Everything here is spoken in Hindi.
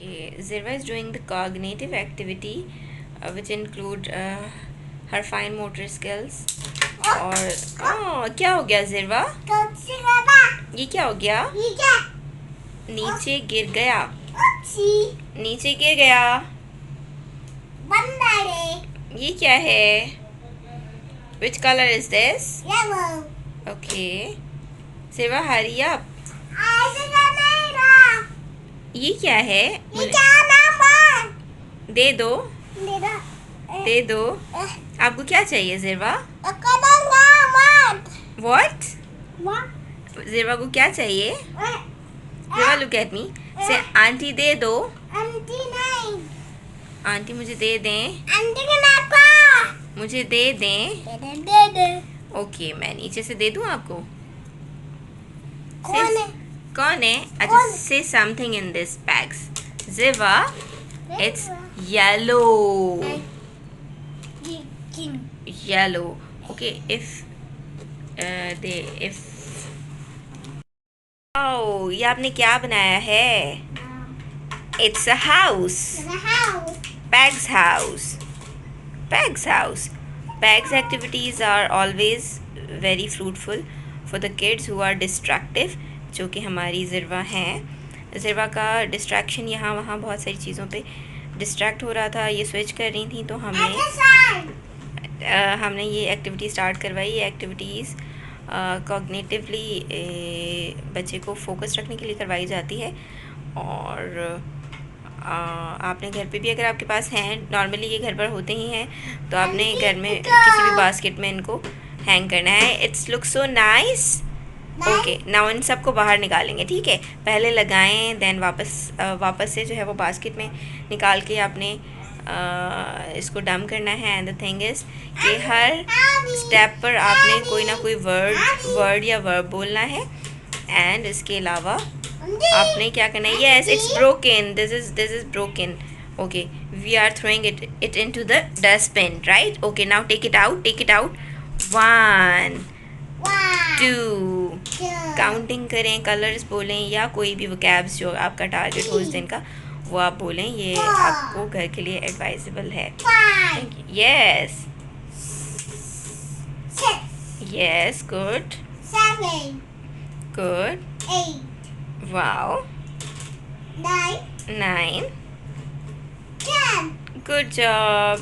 Okay, Zirva is doing the cognitive activity, which include her fine motor skills. और क्या हो गया जिरवा? ये क्या हो गया? नीचे गिर गया। नीचे गिर गया। ये क्या है? Which color is this? Yellow. Okay. Zirva, hurry up. ये क्या है? दे दो। दे दो। आपको क्या चाहिए जिरवा? What? जिरवा को क्या चाहिए? Zirwa look at me. से आंटी दे दो। आंटी मुझे दे दें। मुझे दे दें। ओके, मैं नीचे से दे दूं आपको? कौन है? अच्छा, say something in this bags. Ziva, it's yellow. Yellow. Okay, if oh, ये आपने क्या बनाया है? It's a house. Bag's house. Bag's house. Bag's activities are always very fruitful for the kids who are distractive, जो कि हमारी ज़िरवा हैं। ज़िरवा का डिस्ट्रैक्शन यहाँ वहाँ बहुत सारी चीज़ों पे डिस्ट्रैक्ट हो रहा था। ये स्विच कर रही थी, तो हमने ये एक्टिविटी स्टार्ट करवाई। ये एक्टिविटीज़ कॉग्निटिवली बच्चे को फोकस रखने के लिए करवाई जाती है। और आपने घर पे भी, अगर आपके पास हैं, नॉर्मली ये घर पर होते ही हैं, तो आपने घर में किसी भी बास्केट में इनको हैंग करना है। It's look so nice. Okay, now in सबको बाहर निकालेंगे, ठीक है? पहले लगाएं, देन वापस से जो है वो बास्केट में निकाल के आपने इसको डंप करना है। एंड द थिंग इज़ कि हर स्टेप पर आपने कोई ना कोई वर्ड या वर्ब बोलना है। एंड इसके अलावा आपने क्या करना है? Yes, it's broken. This is broken. Okay, we are throwing it into the dustbin, right? Okay, now take it out. 1 2 counting करें, कलर्स बोलें, या कोई भी वोकैब्स जो आपका टारगेट हो उस दिन का, वो आप बोलें। ये आपको घर के लिए एडवाइजेबल है। Yes yes, good good. 8 wow. 9 9 10 Good job.